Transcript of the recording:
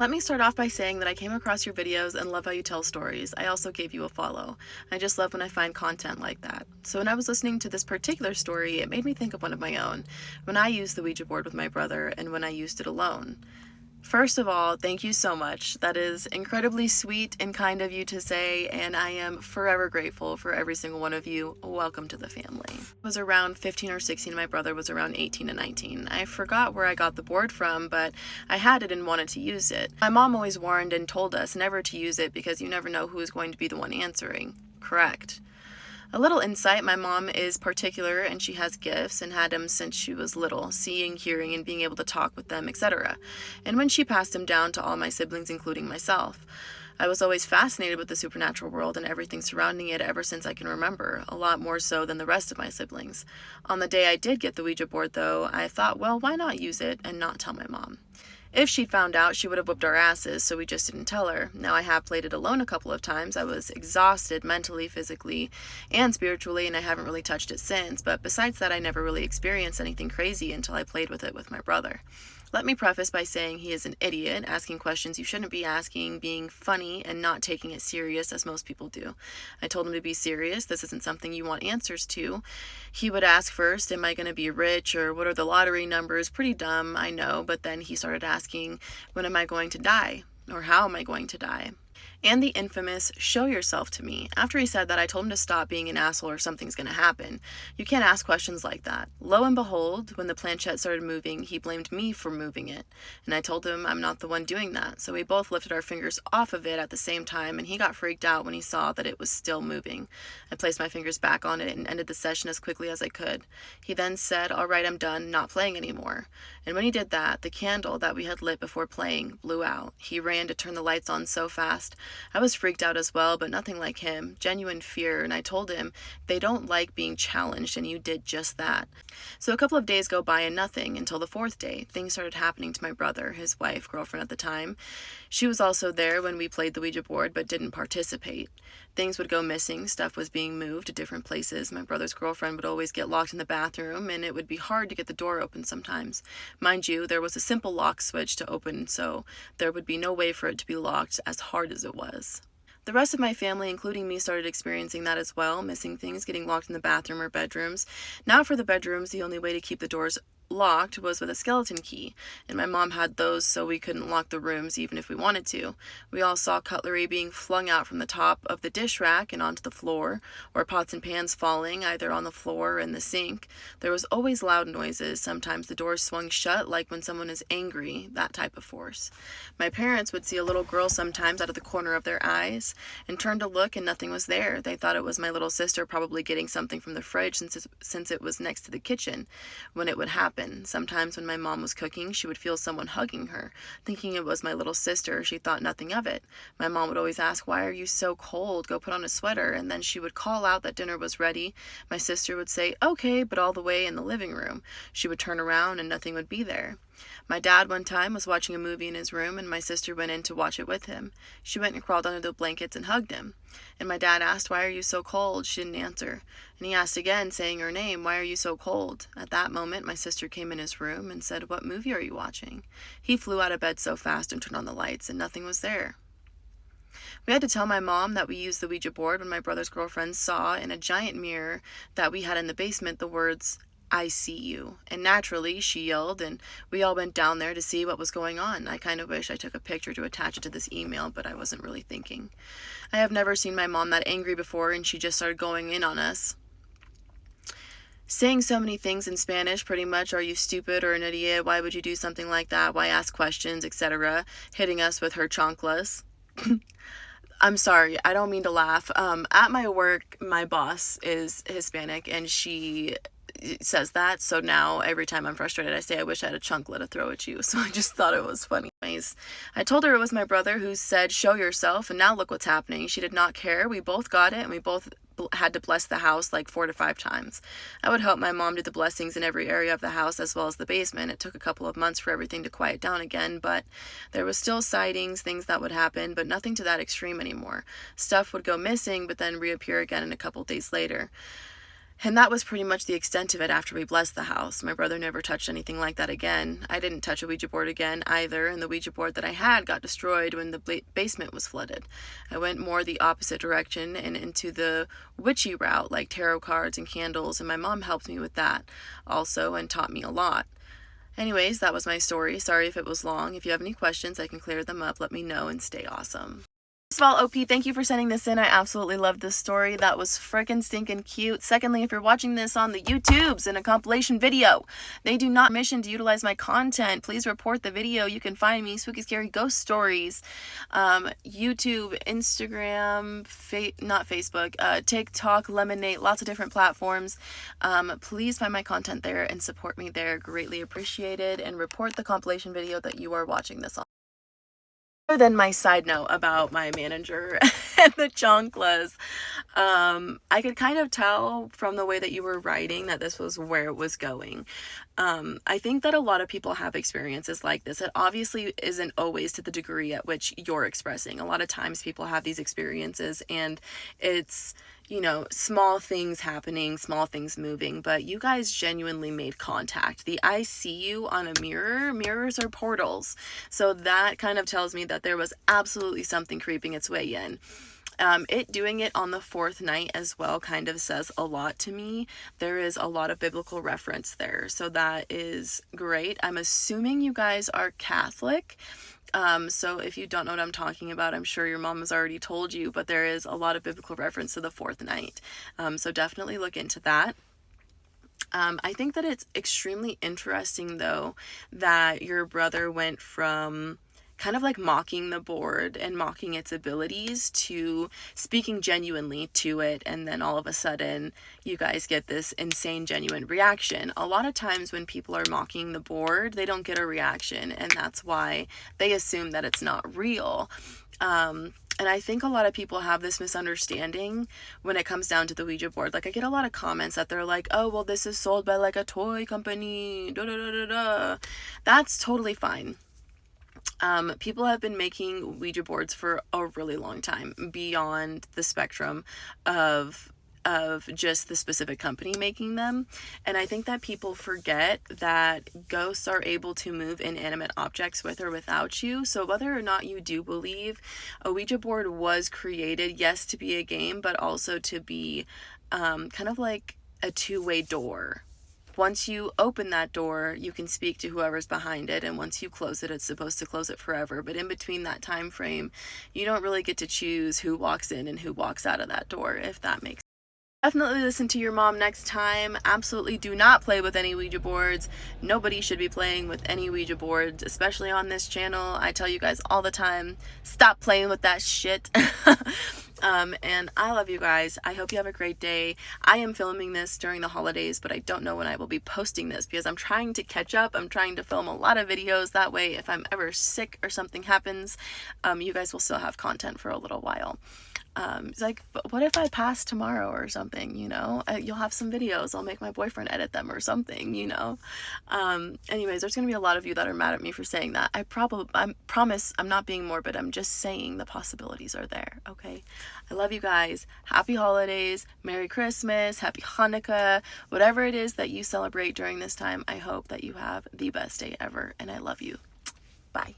Let me start off by saying that I came across your videos and love how you tell stories. I also gave you a follow. I just love when I find content like that. So when I was listening to this particular story, it made me think of one of my own, when I used the Ouija board with my brother and when I used it alone. First of all, thank you so much. That is incredibly sweet and kind of you to say, and I am forever grateful for every single one of you. Welcome to the family. I was around 15 or 16, my brother was around 18 and 19. I forgot where I got the board from, but I had it and wanted to use it. My mom always warned and told us never to use it because you never know who is going to be the one answering. Correct. A little insight, my mom is particular and she has gifts and had them since she was little, seeing, hearing, and being able to talk with them, etc. And when she passed them down to all my siblings, including myself. I was always fascinated with the supernatural world and everything surrounding it ever since I can remember, a lot more so than the rest of my siblings. On the day I did get the Ouija board, though, I thought, well, why not use it and not tell my mom? If she'd found out, she would have whipped our asses, so we just didn't tell her. Now, I have played it alone a couple of times. I was exhausted mentally, physically, and spiritually, and I haven't really touched it since. But besides that, I never really experienced anything crazy until I played with it with my brother. Let me preface by saying he is an idiot, asking questions you shouldn't be asking, being funny, and not taking it serious as most people do. I told him to be serious. This isn't something you want answers to. He would ask first, am I going to be rich, or what are the lottery numbers? Pretty dumb, I know, but then he started asking, when am I going to die? Or how am I going to die? And the infamous, show yourself to me. After he said that, I told him to stop being an asshole or something's gonna happen. You can't ask questions like that. Lo and behold, when the planchette started moving, he blamed me for moving it. And I told him I'm not the one doing that. So we both lifted our fingers off of it at the same time, and he got freaked out when he saw that it was still moving. I placed my fingers back on it and ended the session as quickly as I could. He then said, all right, I'm done, not playing anymore. And when he did that, the candle that we had lit before playing blew out. He ran to turn the lights on so fast. I was freaked out as well, but nothing like him. Genuine fear, and I told him, they don't like being challenged, and you did just that. So a couple of days go by and nothing, until the fourth day. Things started happening to my brother, his wife, girlfriend at the time. She was also there when we played the Ouija board, but didn't participate. Things would go missing, stuff was being moved to different places. My brother's girlfriend would always get locked in the bathroom, and it would be hard to get the door open sometimes. Mind you, there was a simple lock switch to open, so there would be no way for it to be locked, as hard as it was. The rest of my family, including me, started experiencing that as well, missing things, getting locked in the bathroom or bedrooms. Now for the bedrooms, the only way to keep the doors locked was with a skeleton key, and my mom had those so we couldn't lock the rooms even if we wanted to. We all saw cutlery being flung out from the top of the dish rack and onto the floor, or pots and pans falling either on the floor or in the sink. There was always loud noises. Sometimes the doors swung shut like when someone is angry, that type of force. My parents would see a little girl sometimes out of the corner of their eyes and turn to look and nothing was there. They thought it was my little sister probably getting something from the fridge since it was next to the kitchen when it would happen. Sometimes when my mom was cooking, she would feel someone hugging her. Thinking it was my little sister, she thought nothing of it. My mom would always ask, why are you so cold? Go put on a sweater. And then she would call out that dinner was ready. My sister would say, okay, but all the way in the living room. She would turn around and nothing would be there. My dad one time was watching a movie in his room and my sister went in to watch it with him. She went and crawled under the blankets and hugged him. And my dad asked, why are you so cold? She didn't answer. And he asked again, saying her name, why are you so cold? At that moment, my sister came in his room and said, what movie are you watching? He flew out of bed so fast and turned on the lights and nothing was there. We had to tell my mom that we used the Ouija board when my brother's girlfriend saw in a giant mirror that we had in the basement the words, I see you. And naturally, she yelled, and we all went down there to see what was going on. I kind of wish I took a picture to attach it to this email, but I wasn't really thinking. I have never seen my mom that angry before, and she just started going in on us. Saying so many things in Spanish, pretty much, are you stupid or an idiot? Why would you do something like that? Why ask questions, etc.? Hitting us with her chanclas. I'm sorry, I don't mean to laugh. At my work, my boss is Hispanic, and she says that, so now every time I'm frustrated I say I wish I had a chunkla to throw at you, so I just thought it was funny. I told her it was my brother who said show yourself, and now look what's happening. She did not care. We both got it, and we both had to bless the house like 4 to 5 times. I would help my mom do the blessings in every area of the house as well as the basement. It took a couple of months for everything to quiet down again, but there was still sightings, things that would happen, but nothing to that extreme anymore. Stuff would go missing but then reappear again in a couple days later. And that was pretty much the extent of it after we blessed the house. My brother never touched anything like that again. I didn't touch a Ouija board again either, and the Ouija board that I had got destroyed when the basement was flooded. I went more the opposite direction and into the witchy route, like tarot cards and candles, and my mom helped me with that also and taught me a lot. Anyways, that was my story. Sorry if it was long. If you have any questions, I can clear them up. Let me know and stay awesome. First of all, OP, thank you for sending this in. I absolutely love this story. That was freaking stinking cute. Secondly, if you're watching this on the YouTubes in a compilation video, they do not permission to utilize my content. Please report the video. You can find me, Spooky Scary Ghost Stories, YouTube, Instagram, not Facebook, TikTok, Lemonade, lots of different platforms. Please find my content there and support me there. Greatly appreciated. And report the compilation video that you are watching this on. Than my side note about my manager and the chanclas, I could kind of tell from the way that you were writing that this was where it was going. I think that a lot of people have experiences like this. It obviously isn't always to the degree at which you're expressing. A lot of times people have these experiences and it's, you know, small things happening, small things moving, but you guys genuinely made contact. The I see you on a mirror, mirrors are portals. So that kind of tells me that there was absolutely something creeping its way in. It doing it on the fourth night as well kind of says a lot to me. There is a lot of biblical reference there, so that is great. I'm assuming you guys are Catholic. So if you don't know what I'm talking about, I'm sure your mom has already told you, but there is a lot of biblical reference to the fourth night. So definitely look into that. I think that it's extremely interesting though that your brother went from kind of like mocking the board and mocking its abilities to speaking genuinely to it, and then all of a sudden you guys get this insane genuine reaction. A lot of times when people are mocking the board, they don't get a reaction, and that's why they assume that it's not real. And I think a lot of people have this misunderstanding when it comes down to the Ouija board. Like, I get a lot of comments that they're like, oh, well, this is sold by like a toy company, da da da da da. That's totally fine. People have been making Ouija boards for a really long time, beyond the spectrum of just the specific company making them. And I think that people forget that ghosts are able to move inanimate objects with or without you. So whether or not you do believe a Ouija board was created, yes, to be a game, but also to be kind of like a two-way door. Once you open that door, you can speak to whoever's behind it, and once you close it, it's supposed to close it forever. But in between that time frame, you don't really get to choose who walks in and who walks out of that door, if that makes sense. Definitely listen to your mom next time. Absolutely do not play with any Ouija boards. Nobody should be playing with any Ouija boards, especially on this channel. I tell you guys all the time, stop playing with that shit. And I love you guys. I hope you have a great day. I am filming this during the holidays, but I don't know when I will be posting this because I'm trying to catch up. I'm trying to film a lot of videos. That way, if I'm ever sick or something happens, you guys will still have content for a little while. It's like, but what if I pass tomorrow or something, you know? You'll have some videos. I'll make my boyfriend edit them or something, you know? Anyways, there's gonna be a lot of you that are mad at me for saying that. I promise I'm not being morbid. I'm just saying the possibilities are there, okay? I love you guys. Happy holidays. Merry Christmas. Happy Hanukkah. Whatever it is that you celebrate during this time, I hope that you have the best day ever, and I love you. Bye.